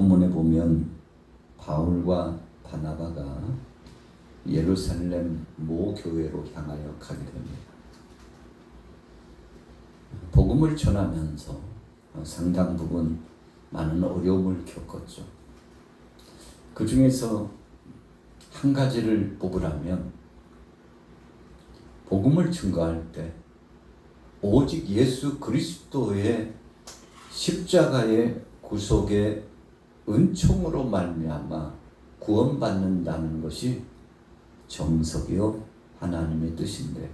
본문에 보면 바울과 바나바가 예루살렘 모 교회로 향하여 가게 됩니다. 복음을 전하면서 상당 부분 많은 어려움을 겪었죠. 그 중에서 한 가지를 뽑으라면 복음을 증거할 때 오직 예수 그리스도의 십자가의 구속의 은총으로 말미암아 구원받는다는 것이 정석이요 하나님의 뜻인데,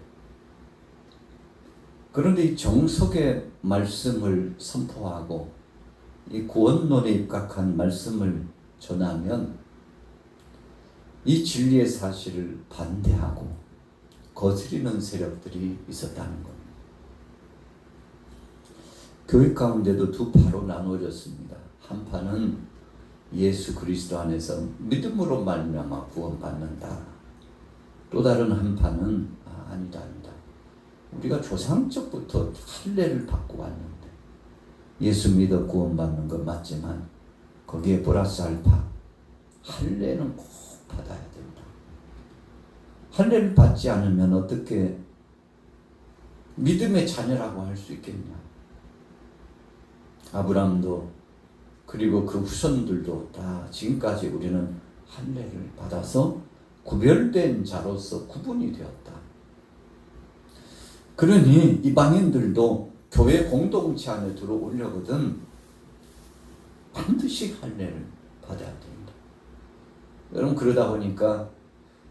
그런데 이 정석의 말씀을 선포하고 이 구원론에 입각한 말씀을 전하면 이 진리의 사실을 반대하고 거스리는 세력들이 있었다는 겁니다. 교회 가운데도 두 파로 나누어졌습니다. 한 파는 예수 그리스도 안에서 믿음으로 말미암아 구원받는다. 또 다른 한 파는 아니다. 우리가 조상적부터 할례를 받고 왔는데 예수 믿어 구원받는 건 맞지만 거기에 플러스 알파 할례는 꼭 받아야 된다. 할례를 받지 않으면 어떻게 믿음의 자녀라고 할 수 있겠냐. 아브라함도 그리고 그 후손들도 다 지금까지 우리는 할례를 받아서 구별된 자로서 구분이 되었다. 그러니 이방인들도 교회 공동체 안에 들어오려거든 반드시 할례를 받아야 된다. 여러분, 그러다 보니까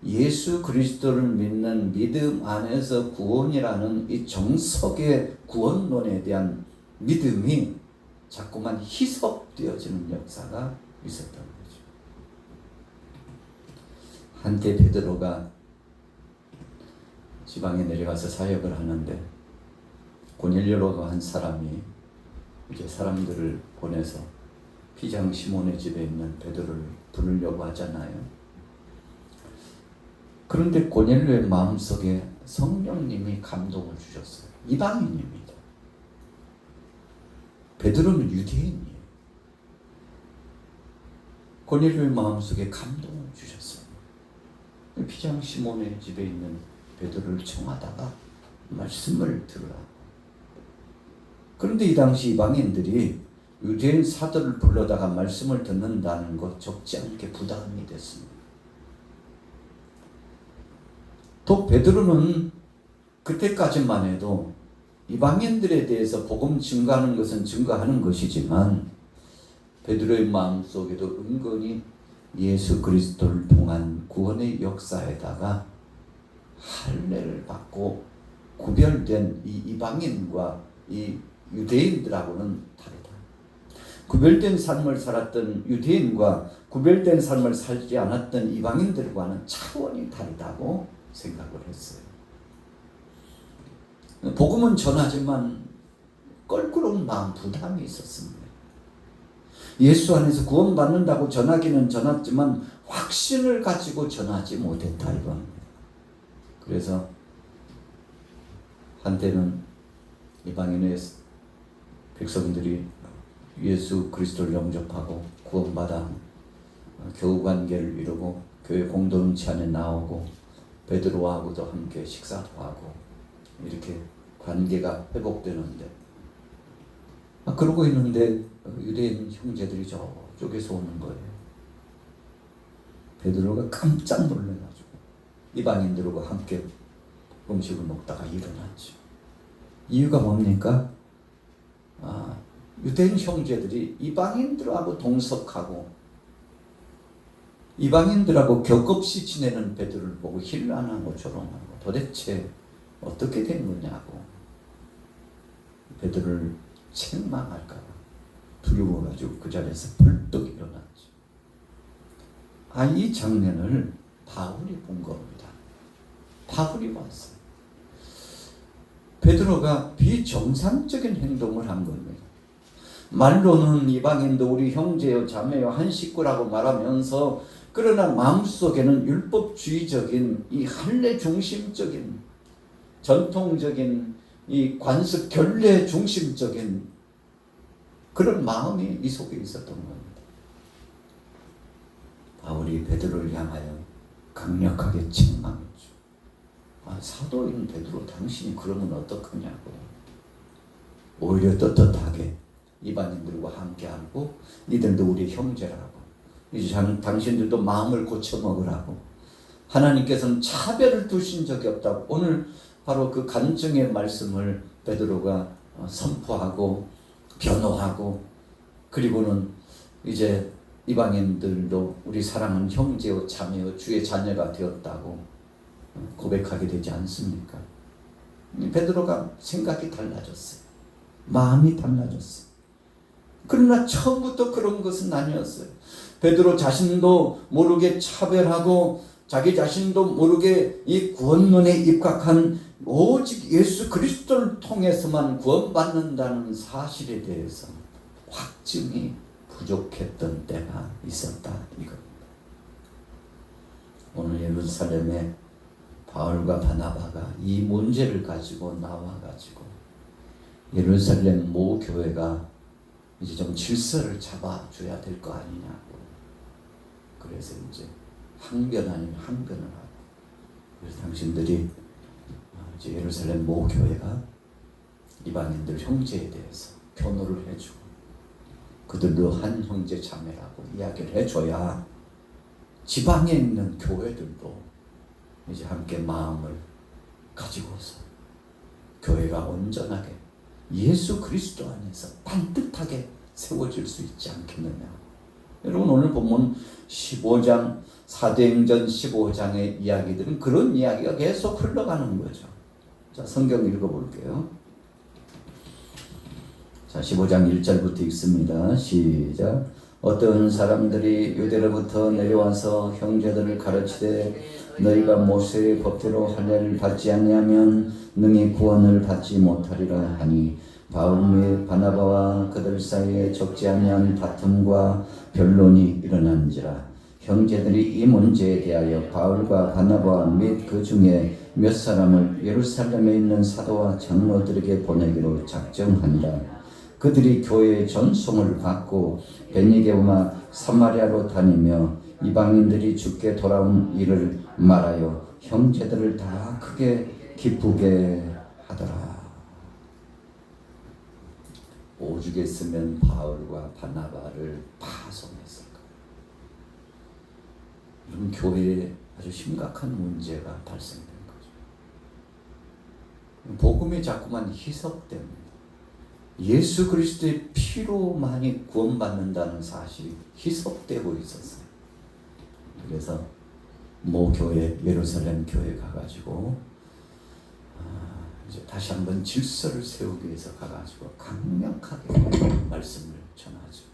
예수 그리스도를 믿는 믿음 안에서 구원이라는 이 정석의 구원론에 대한 믿음이 자꾸만 희석되어지는 역사가 있었던 거죠. 한때 베드로가 지방에 내려가서 사역을 하는데 고넬료라고 한 사람이 이제 사람들을 보내서 피장 시몬의 집에 있는 베드로를 부르려고 하잖아요. 그런데 고넬료의 마음속에 성령님이 감동을 주셨어요. 이방인입니다. 베드로는 유대인이에요. 고넬료의 마음속에 감동을 주셨어요. 피장 시몬의 집에 있는 베드로를 청하다가 말씀을 들으라고. 그런데 이 당시 이방인들이 유대인 사도를 불러다가 말씀을 듣는다는 것 적지 않게 부담이 됐습니다. 또 베드로는 그때까지만 해도 이방인들에 대해서 복음 증거하는 것은 증거하는 것이지만 베드로의 마음속에도 은근히 예수 그리스도를 통한 구원의 역사에다가 할례를 받고 구별된 이 이방인과 이 유대인들하고는 다르다. 구별된 삶을 살았던 유대인과 구별된 삶을 살지 않았던 이방인들과는 차원이 다르다고 생각을 했어요. 복음은 전하지만 껄끄러운 마음 부담이 있었습니다. 예수 안에서 구원받는다고 전하기는 전했지만 확신을 가지고 전하지 못했다 이겁니다. 그래서 한때는 이방인의 백성들이 예수 그리스도를 영접하고 구원받아 교우관계를 이루고 교회 공동체 안에 나오고 베드로하고도 함께 식사도 하고 이렇게 관계가 회복되는데 그러고 있는데 유대인 형제들이 저쪽에서 오는 거예요. 베드로가 깜짝 놀라가지고 이방인들과 함께 음식을 먹다가 일어났죠. 이유가 뭡니까? 유대인 형제들이 이방인들하고 동석하고 이방인들하고 격없이 지내는 베드로를 보고 힐난하고 조롱하고 도대체 어떻게 된 거냐고 베드로를 책망할까 봐 두려워가지고 그 자리에서 벌떡 일어났죠. 이 장면을 바울이 본 겁니다. 바울이 봤어요. 베드로가 비정상적인 행동을 한 겁니다. 말로는 이방인도 우리 형제요 자매요 한 식구라고 말하면서 그러나 마음속에는 율법주의적인 이 할례 중심적인 전통적인 이 관습 결례 중심적인 그런 마음이 이 속에 있었던 겁니다. 바울이 베드로를 향하여 강력하게 책망했죠. 사도인 베드로, 당신이 그러면 어떡하냐고. 오히려 떳떳하게 이방인들과 함께하고 니들도 우리 형제라고, 이제 당신들도 마음을 고쳐먹으라고. 하나님께서는 차별을 두신 적이 없다고. 오늘 바로 그 간증의 말씀을 베드로가 선포하고 변호하고, 그리고는 이제 이방인들도 우리 사랑하는 형제요 자매요 주의 자녀가 되었다고 고백하게 되지 않습니까? 베드로가 생각이 달라졌어요. 마음이 달라졌어요. 그러나 처음부터 그런 것은 아니었어요. 베드로 자신도 모르게 차별하고 자기 자신도 모르게 이 구원론에 입각한 오직 예수 그리스도를 통해서만 구원받는다는 사실에 대해서 확증이 부족했던 때가 있었다 이겁니다. 오늘 예루살렘에 바울과 바나바가 이 문제를 가지고 나와가지고 예루살렘 모 교회가 이제 좀 질서를 잡아줘야 될 거 아니냐고. 그래서 이제 항변 아니면 항변을 하고, 그래서 당신들이 이제 예루살렘 모 교회가 이방인들 형제에 대해서 변호를 해주고 그들도 한 형제 자매라고 이야기를 해줘야 지방에 있는 교회들도 이제 함께 마음을 가지고서 교회가 온전하게 예수 그리스도 안에서 반듯하게 세워질 수 있지 않겠느냐. 여러분, 오늘 본문 15장 사도행전 15장의 이야기들은 그런 이야기가 계속 흘러가는 거죠. 자, 성경 읽어볼게요. 자, 15장 1절부터 읽습니다. 시작. 어떤 사람들이 유대로부터 내려와서 형제들을 가르치되 너희가 모세의 법대로 할례를 받지 아니하면 능히 구원을 받지 못하리라 하니 바울 및 바나바와 그들 사이에 적지 아니한 다툼과 변론이 일어난지라. 형제들이 이 문제에 대하여 바울과 바나바 및 그 중에 몇 사람을 예루살렘에 있는 사도와 장로들에게 보내기로 작정하니라. 그들이 교회의 전송을 받고 베니게와 사마리아로 다니며 이방인들이 주께 돌아온 일을 말하여 형제들을 다 크게 기쁘게 하더라. 오죽했으면 바울과 바나바를 파송했을 거예요. 이런 교회에 아주 심각한 문제가 발생된 거죠. 복음이 자꾸만 희석됩니다. 예수 그리스도의 피로만이 구원받는다는 사실이 희석되고 있었어요. 그래서 모 교회, 예루살렘 교회 가가지고 이제 다시 한번 질서를 세우기 위해서 가가지고 강력하게 말씀을 전하죠.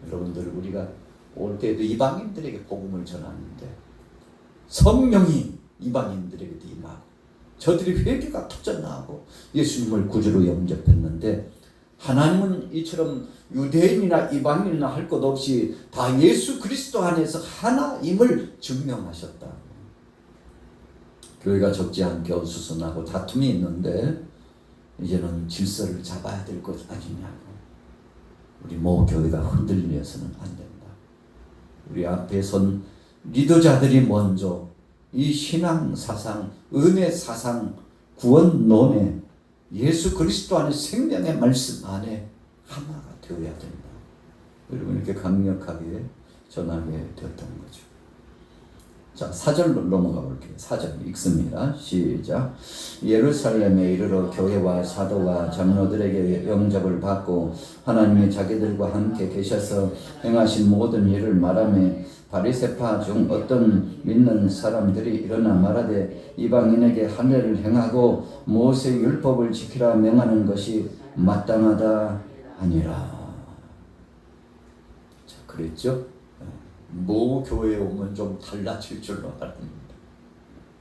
여러분들, 우리가 올 때에도 이방인들에게 복음을 전하는데 성령이 이방인들에게도 임하고 저들이 회개가 터져나오고 예수님을 구주로 영접했는데, 하나님은 이처럼 유대인이나 이방인이나 할 것 없이 다 예수 그리스도 안에서 하나임을 증명하셨다. 교회가 적지 않게 어수선하고 다툼이 있는데 이제는 질서를 잡아야 될 것 아니냐고. 우리 모 교회가 흔들려서는 안 된다. 우리 앞에 선 리더자들이 먼저 이 신앙 사상, 은혜 사상, 구원론에 예수 그리스도 안에 생명의 말씀 안에 하나가 되어야 된다. 여러분, 이렇게 강력하게 전하게 되었던 거죠. 자, 4절로 넘어가 볼게요. 4절 읽습니다. 시작. 예루살렘에 이르러 교회와 사도와 장로들에게 영접을 받고 하나님이 자기들과 함께 계셔서 행하신 모든 일을 말하며 바리새파 중 어떤 믿는 사람들이 일어나 말하되 이방인에게 할례를 행하고 모세의 율법을 지키라 명하는 것이 마땅하다 하니라. 자, 그랬죠? 모 교회에 오면 좀 달라질 줄로 알았습니다.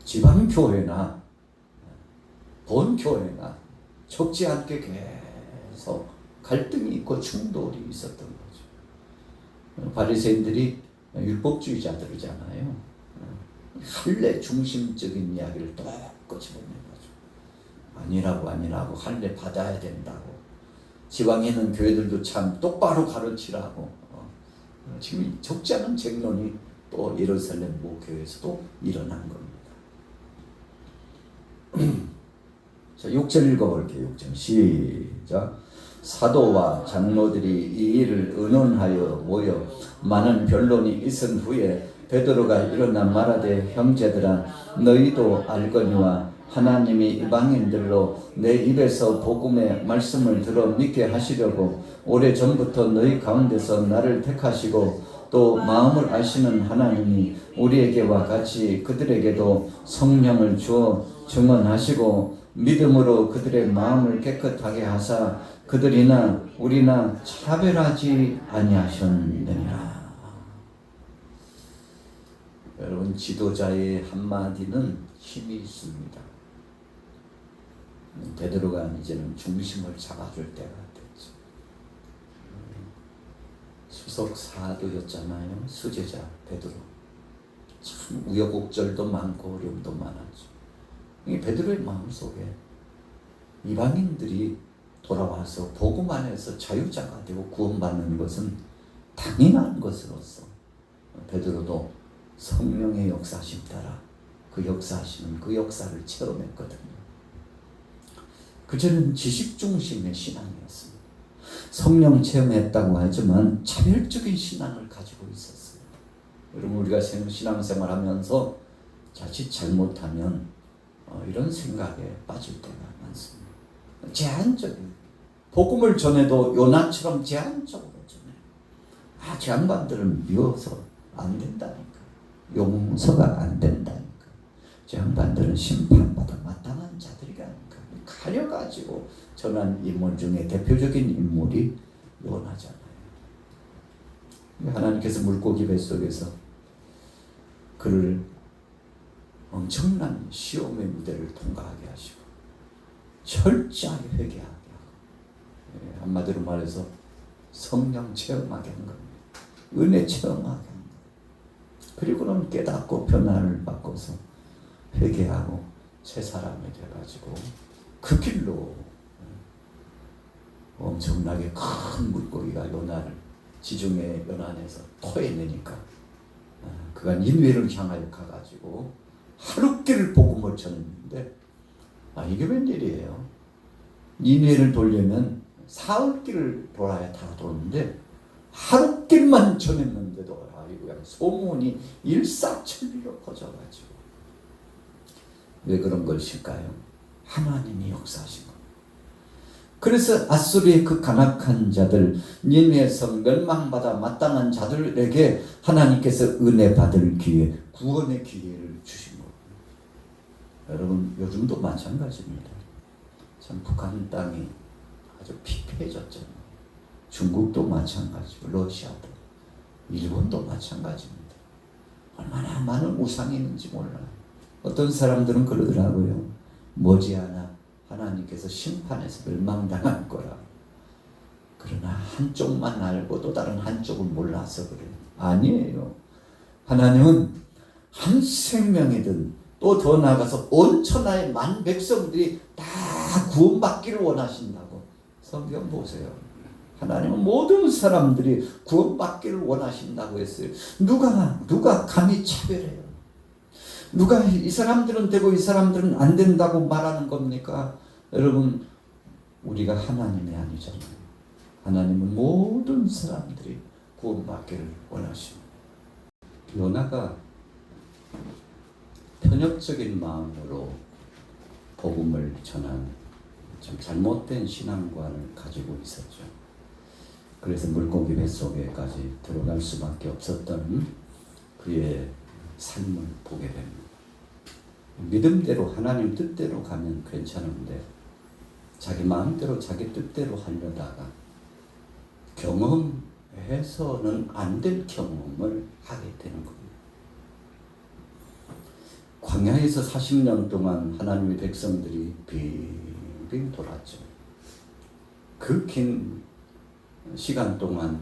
지방 교회나 본 교회나 적지 않게 계속 갈등이 있고 충돌이 있었던 거죠. 바리새인들이 율법주의자들이잖아요. 할례 중심적인 이야기를 똑같이 보는 거죠. 아니라고 할례 받아야 된다고. 지방에 있는 교회들도 참 똑바로 가르치라고. 지금 적지 않은 쟁론이 또 예루살렘 모교에서도 일어난 겁니다. 자, 6절 읽어볼게요. 6절 시작. 사도와 장로들이 이 일을 의논하여 모여 많은 변론이 있은 후에 베드로가 일어나 말하되 형제들아 너희도 알거니와 하나님이 이방인들로 내 입에서 복음의 말씀을 들어 믿게 하시려고 오래전부터 너희 가운데서 나를 택하시고 또 마음을 아시는 하나님이 우리에게와 같이 그들에게도 성령을 주어 증언하시고 믿음으로 그들의 마음을 깨끗하게 하사 그들이나 우리나 차별하지 아니하셨느니라. 여러분, 지도자의 한마디는 힘이 있습니다. 베드로가 이제는 중심을 잡아줄 때가 됐죠. 수석 사도였잖아요. 수제자 베드로. 참 우여곡절도 많고 어려움도 많았죠. 이 베드로의 마음속에 이방인들이 돌아와서 복음 안에서 자유자가 되고 구원받는 것은 당연한 것으로서 베드로도 성령의 역사하심 따라 그 역사하시는 그 역사를 체험했거든요. 그전에는 지식 중심의 신앙이었습니다. 성령 체험했다고 하지만 차별적인 신앙을 가지고 있었어요. 여러분, 우리가 신앙생활하면서 자칫 잘못하면 이런 생각에 빠질 때가 많습니다. 제한적인 복음을 전해도 요나처럼 제한적으로 전해요. 저 양반들은 미워서 안 된다니까. 용서가 안 된다니까. 저 양반들은 심판받아 마땅한 자들이라니까. 가려가지고 전한 인물 중에 대표적인 인물이 요나잖아요. 하나님께서 물고기 뱃속에서 그를 엄청난 시험의 무대를 통과하게 하시고 철저하게 회개하게 하고, 한마디로 말해서 성령 체험하게 한 겁니다. 은혜 체험하게 한 겁니다. 그리고는 깨닫고 변화를 바꿔서 회개하고 새 사람이 돼가지고 그 길로 엄청나게 큰 물고기가 요나를 지중해 연안에서 토해내니까 그가 니느웨를 향하여 가가지고 하룻길 복음을 전했는데 이게 웬일이에요. 니느웨를 돌려면 사흘길을 돌아야 다 도는데 하룻길만 전했는데도 그냥 소문이 일사천리로 퍼져가지고 왜 그런 것일까요? 하나님이 역사하신 겁니다. 그래서 아수르의 그 간악한 자들, 니느웨 성 멸망받아 마땅한 자들에게 하나님께서 은혜 받을 기회, 구원의 기회를 주신 겁니다. 여러분, 요즘도 마찬가지입니다. 참 북한 땅이 아주 피폐해졌잖아요. 중국도 마찬가지고 러시아도, 일본도 마찬가지입니다. 얼마나 많은 우상이 있는지 몰라요. 어떤 사람들은 그러더라고요. 머지않아 하나님께서 심판해서 멸망당할 거라. 그러나 한쪽만 알고 또 다른 한쪽은 몰라서 그래요. 아니에요. 하나님은 한 생명이든 또 더 나아가서 온 천하의 만 백성들이 다 구원받기를 원하신다고. 성경 보세요. 하나님은 모든 사람들이 구원받기를 원하신다고 했어요. 누가 감히 차별해요? 누가 이 사람들은 되고 이 사람들은 안 된다고 말하는 겁니까? 여러분, 우리가 하나님이 아니잖아요. 하나님은 모든 사람들이 구원받기를 원하십니다. 요나가 편협적인 마음으로 복음을 전한 좀 잘못된 신앙관을 가지고 있었죠. 그래서 물고기 뱃속에까지 들어갈 수밖에 없었던 그의 삶을 보게 됩니다. 믿음대로 하나님 뜻대로 가면 괜찮은데 자기 마음대로 자기 뜻대로 하려다가 경험해서는 안 될 경험을 하게 되는 겁니다. 광야에서 40년 동안 하나님의 백성들이 빙빙 돌았죠. 그 긴 시간 동안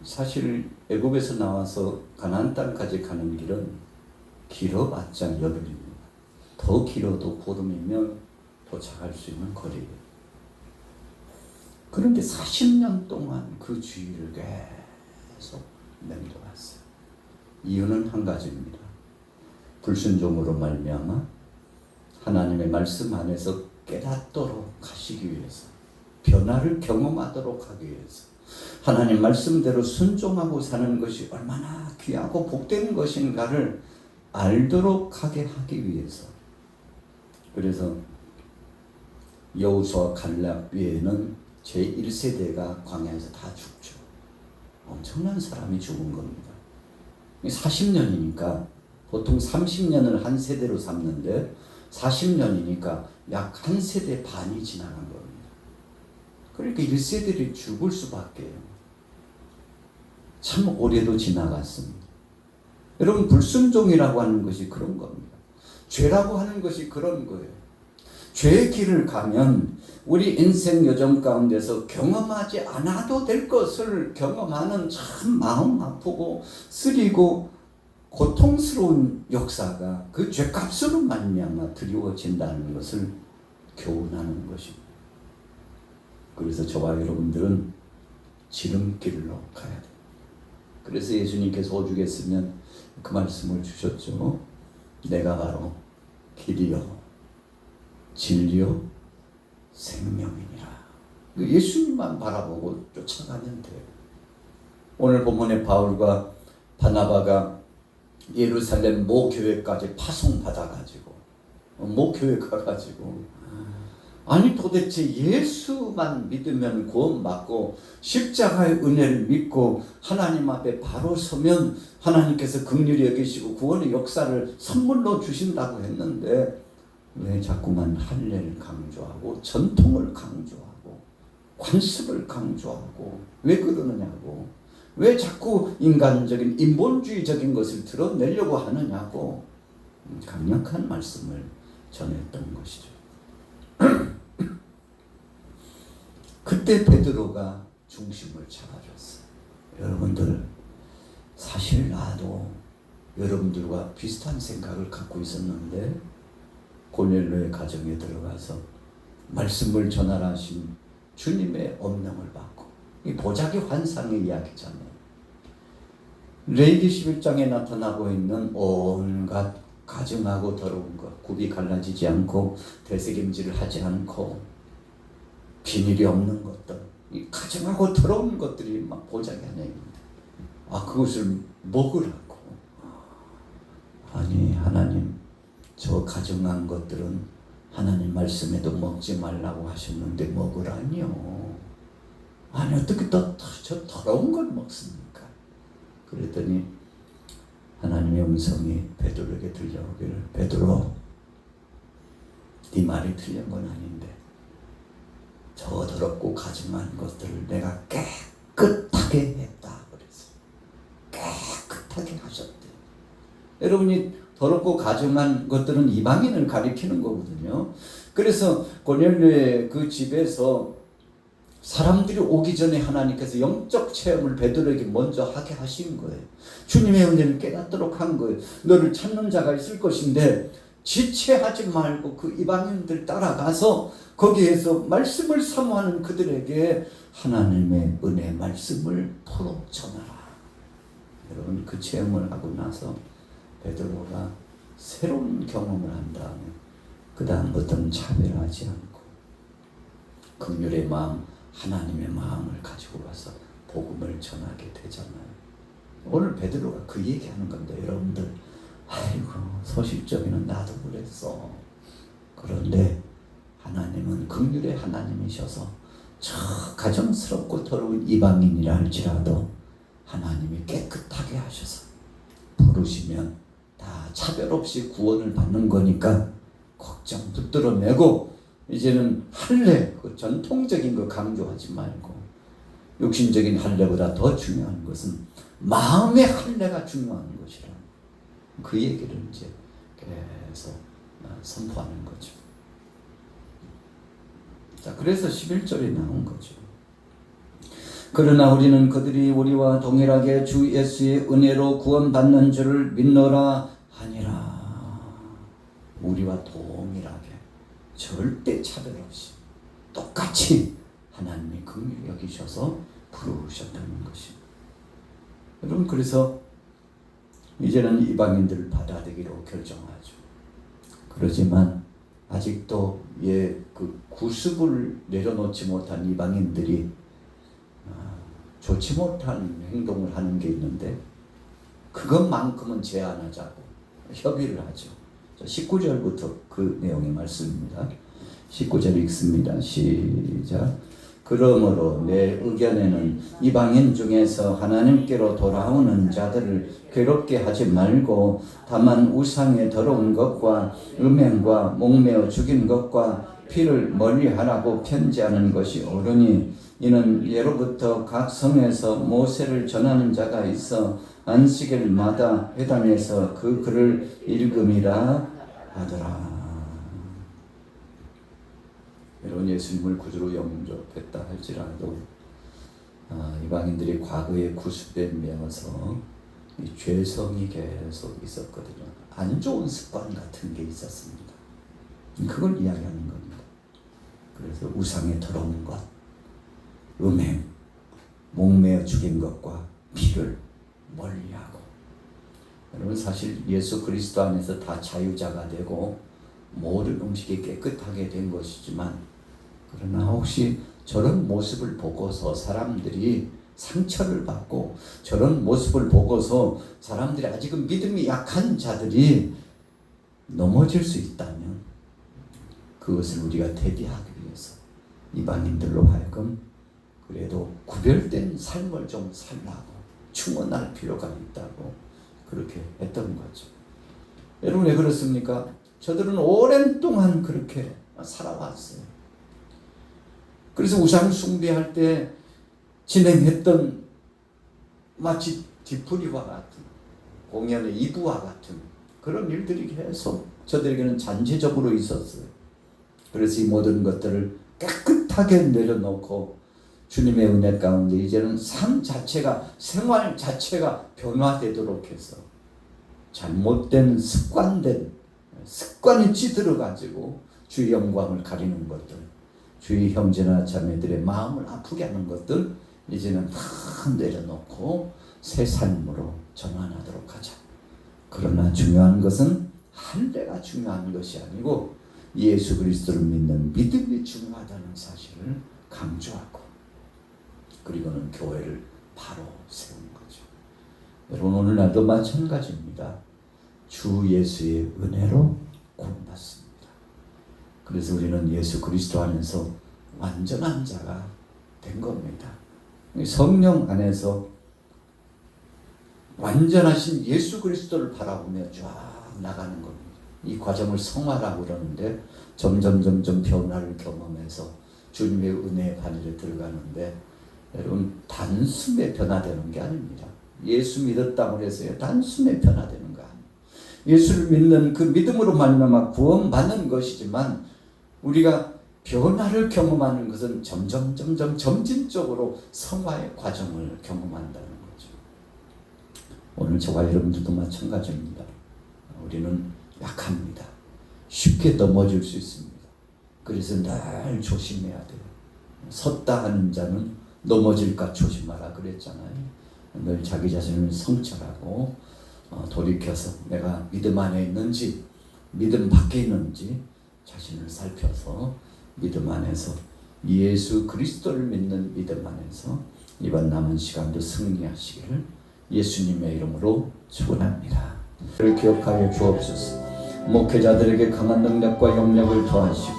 사실 애굽에서 나와서 가나안 땅까지 가는 길은 길어봤자 열흘입니다. 더 길어도 보름이면 도착할 수 있는 거리예요. 그런데 40년 동안 그 주의를 계속 맴돌았어요. 이유는 한 가지입니다. 불순종으로 말미암아 하나님의 말씀 안에서 깨닫도록 하시기 위해서, 변화를 경험하도록 하기 위해서, 하나님 말씀대로 순종하고 사는 것이 얼마나 귀하고 복된 것인가를 알도록 하게 하기 위해서. 그래서 여호수아 갈렙 외에는 제1세대가 광야에서 다 죽죠. 엄청난 사람이 죽은 겁니다. 40년이니까 보통 30년을 한 세대로 삼는데 40년이니까 약 한 세대 반이 지나간 겁니다. 그러니까 1세대들이 죽을 수밖에요. 참 오래도 지나갔습니다. 여러분, 불순종이라고 하는 것이 그런 겁니다. 죄라고 하는 것이 그런 거예요. 죄의 길을 가면 우리 인생 여정 가운데서 경험하지 않아도 될 것을 경험하는 참 마음 아프고 쓰리고 고통스러운 역사가 그 죄값으로 말미암아 드리워진다는 것을 교훈하는 것입니다. 그래서 저와 여러분들은 지름길로 가야 돼요. 그래서 예수님께서 오죽했으면 그 말씀을 주셨죠. 내가 바로 길이요 진리요 생명이니라. 예수님만 바라보고 쫓아가면 돼요. 오늘 본문의 바울과 바나바가 예루살렘 모교회까지 파송받아가지고 모교회 가가지고 아니 도대체 예수만 믿으면 구원받고 십자가의 은혜를 믿고 하나님 앞에 바로 서면 하나님께서 긍휼히 여기시고 구원의 역사를 선물로 주신다고 했는데 왜 자꾸만 할례를 강조하고 전통을 강조하고 관습을 강조하고 왜 그러느냐고, 왜 자꾸 인간적인 인본주의적인 것을 드러내려고 하느냐고 강력한 말씀을 전했던 것이죠. 그때 베드로가 중심을 잡아줬어요. 여러분들, 사실 나도 여러분들과 비슷한 생각을 갖고 있었는데 고넬료의 가정에 들어가서 말씀을 전하라 하신 주님의 엄명을 받고, 이 보자기 환상의 이야기잖아요. 레위기 11장에 나타나고 있는 온갖 가증하고 더러운 것, 굽이 갈라지지 않고 되새김질을 하지 않고 비닐이 없는 것들, 이 가증하고 더러운 것들이 막 보자기 안에 있는데, 그것을 먹으라고. 아니, 하나님, 저 가증한 것들은 하나님 말씀에도 먹지 말라고 하셨는데 먹으라니요. 아니, 어떻게 저 더러운 걸 먹습니까? 그랬더니 하나님의 음성이 베드로에게 들려오기를, 베드로, 네 말이 틀린 건 아닌데 저 더럽고 가증한 것들을 내가 깨끗하게 했다 그랬어요. 깨끗하게 하셨대. 여러분이 더럽고 가증한 것들은 이방인을 가리키는 거거든요. 그래서 고넬료의 그 집에서 사람들이 오기 전에 하나님께서 영적 체험을 베드로에게 먼저 하게 하신 거예요. 주님의 은혜를 깨닫도록 한 거예요. 너를 찾는 자가 있을 것인데 지체하지 말고 그 이방인들 따라가서 거기에서 말씀을 사모하는 그들에게 하나님의 은혜 말씀을 포로 전하라. 여러분, 그 체험을 하고 나서 베드로가 새로운 경험을 한 다음에 그 다음부터는 차별하지 않고 긍휼의 마음, 하나님의 마음을 가지고 가서 복음을 전하게 되잖아요. 오늘 베드로가 그 얘기하는 건데, 여러분들, 아이고 소식적이는 나도 그랬어. 그런데 하나님은 긍휼의 하나님이셔서 저 가정스럽고 더러운 이방인이라 할지라도 하나님이 깨끗하게 하셔서 부르시면 다 차별 없이 구원을 받는 거니까 걱정 붙들어 매고, 이제는 할례, 그 전통적인 거 강조하지 말고 육신적인 할례보다 더 중요한 것은 마음의 할례가 중요한 것이라, 그 얘기를 이제 계속 선포하는 거죠. 자, 그래서 11절에 나온 거죠. 그러나 우리는 그들이 우리와 동일하게 주 예수의 은혜로 구원받는 줄을 믿노라 하니라. 우리와 동일하게, 절대 차별 없이 똑같이 하나님이 긍휼히 여기셔서 부르셨다는 것입니다. 여러분, 그래서 이제는 이방인들을 받아들이기로 결정하죠. 그러지만 아직도 그 구습을 내려놓지 못한 이방인들이 좋지 못한 행동을 하는 게 있는데 그것만큼은 제한하자고 협의를 하죠. 19절부터 그 내용의 말씀입니다. 19절 읽습니다. 시작. 그러므로 내 의견에는 이방인 중에서 하나님께로 돌아오는 자들을 괴롭게 하지 말고 다만 우상의 더러운 것과 음행과 목매어 죽인 것과 피를 멀리하라고 편지하는 것이 옳으니 이는 예로부터 각 성에서 모세를 전하는 자가 있어 안식일마다 회당에서 그 글을 읽음이라 하더라. 여러분, 예수님을 구주로 영접했다 할지라도 이방인들이 과거에 구습에 매어서 이 죄성이 계속 있었거든요. 안 좋은 습관 같은 게 있었습니다. 그걸 이야기하는 겁니다. 그래서 우상에 더러운 것, 음행, 목매어 죽인 것과 피를 멀리하고. 여러분, 사실 예수 그리스도 안에서 다 자유자가 되고 모든 음식이 깨끗하게 된 것이지만, 그러나 혹시 저런 모습을 보고서 사람들이 상처를 받고 저런 모습을 보고서 사람들이 아직은 믿음이 약한 자들이 넘어질 수 있다면 그것을 우리가 대비하기 위해서 이방인들로 하여금 그래도 구별된 삶을 좀 살라고 충원할 필요가 있다고 그렇게 했던 거죠. 여러분, 왜 그렇습니까? 저들은 오랜 동안 그렇게 살아왔어요. 그래서 우상 숭배할 때 진행했던 마치 뒤풀이와 같은 공연의 이부와 같은 그런 일들이 계속 저들에게는 잔재적으로 있었어요. 그래서 이 모든 것들을 깨끗하게 내려놓고 주님의 은혜 가운데 이제는 삶 자체가, 생활 자체가 변화되도록 해서 잘못된 습관이 찌들어가지고 주의 영광을 가리는 것들, 주의 형제나 자매들의 마음을 아프게 하는 것들 이제는 다 내려놓고 새 삶으로 전환하도록 하자. 그러나 중요한 것은 할례가 중요한 것이 아니고 예수 그리스도를 믿는 믿음이 중요하다는 사실을 강조하고, 그리고는 교회를 바로 세운 거죠. 여러분, 오늘날도 마찬가지입니다. 주 예수의 은혜로 구원받습니다. 그래서 우리는 예수 그리스도 안에서 완전한 자가 된 겁니다. 성령 안에서 완전하신 예수 그리스도를 바라보며 쫙 나가는 겁니다. 이 과정을 성화라고 그러는데 점점 변화를 경험해서 주님의 은혜의 바늘에 들어가는데, 여러분, 단숨에 변화되는 게 아닙니다. 예수 믿었다고 해서 단숨에 변화되는 거 아니에요. 예수를 믿는 그 믿음으로 말미암아 구원받는 것이지만 우리가 변화를 경험하는 것은 점점 점진적으로 성화의 과정을 경험한다는 거죠. 오늘 저와 여러분들도 마찬가지입니다. 우리는 약합니다. 쉽게 넘어질 수 있습니다. 그래서 늘 조심해야 돼요. 섰다 하는 자는 넘어질까 조심하라 그랬잖아요. 늘 자기 자신을 성찰하고 돌이켜서 내가 믿음 안에 있는지 믿음 밖에 있는지 자신을 살펴서 믿음 안에서 예수 그리스도를 믿는 믿음 안에서 이번 남은 시간도 승리하시기를 예수님의 이름으로 축원합니다. 그를 기억하여 주옵소서. 목회자들에게 강한 능력과 영역을 더하시고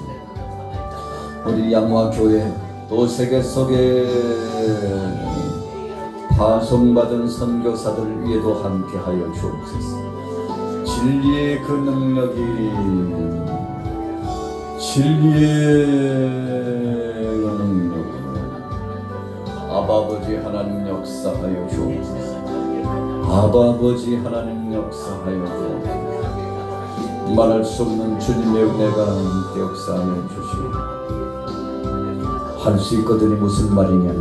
우리 양화 교회 또 세계 속에 파송받은 선교사들 위에도 함께하여 주옵소서. 진리의 그 능력이 아버지 하나님 역사하여 주옵소서. 아버지 하나님 역사하여 주옵소서. 말할 수 없는 주님의 은혜가 함께 역사하여 주시오. 할 수 있거든이 무슨 말이냐.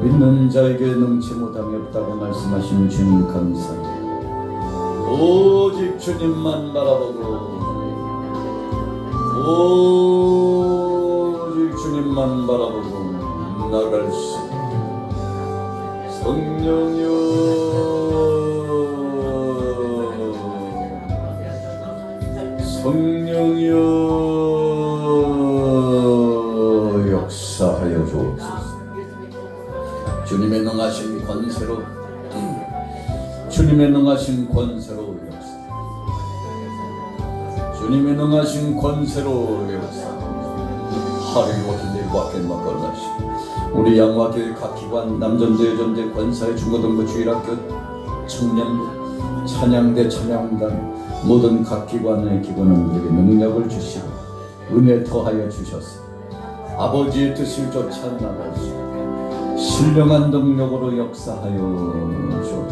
믿는 자에게 능치 못함이 없다고 말씀하신 주님 감사합니다. 오직 주님만 바라보고 오직 주님만 바라보고 나갈 수 성령여 주님의 능하신 권세로 주님의 능하신 권세로 역사 주님의 능하신 권세로 역사 하루이고든 일밖에 막걸나시 우리 양화교회 각 기관 남전대 여전대 권사회 중고등부 주일학교 청년부 찬양대 찬양단 모든 각 기관의 기관원들에게 능력을 주시고 은혜 더하여 주셔서 아버지의 뜻을 쫓아 나갈 수 신령한 능력으로 역사하여 주옵소서.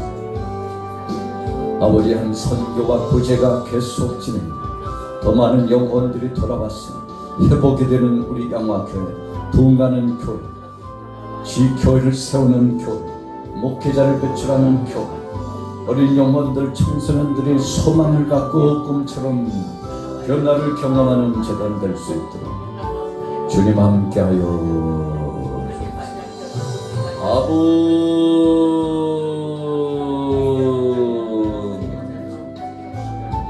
아버지 한 선교와 구제가 계속 진행돼 더 많은 영혼들이 돌아왔으니 회복이 되는 우리 양화교회 부흥하는 교회 지교회를 세우는 교회 목회자를 배출하는 교회 어린 영혼들 청소년들이 소망을 갖고 꿈처럼 변화를 경험하는 재단 될 수 있도록 주님 함께하여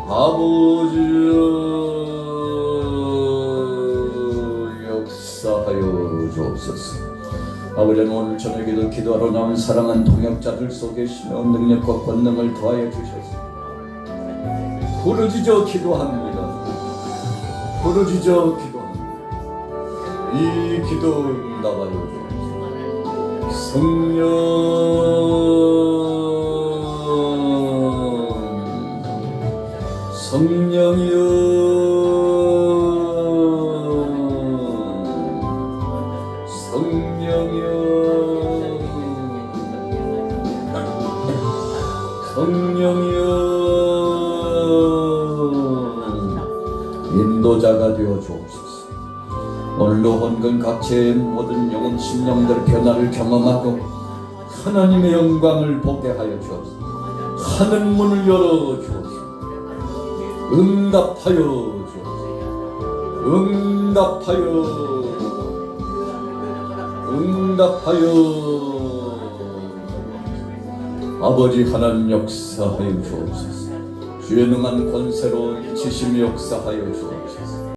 아버지여 역사하여 주옵소서. 아버지는 오늘 저녁에도 기도하러 나온 사랑한 동역자들 속에 계시며 능력과 권능을 더하여 주셔서 부르짖어 기도합니다. 부르짖어 기도합니다. 이 기도 응답하여 주옵소서. 성령 성령이여 성령이여 성령이여 인도자가 되어 주옵소서. 오늘도 헌금 각체의 모든 영혼 심령들 변화를 경험하고 하나님의 영광을 보게 하여 주옵소서. 하늘 문을 열어 주옵소서. 응답하여 주옵소서. 응답하여 아버지 하나님 역사하여 주옵소서. 주의 능한 권세로 지심이 역사하여 주옵소서.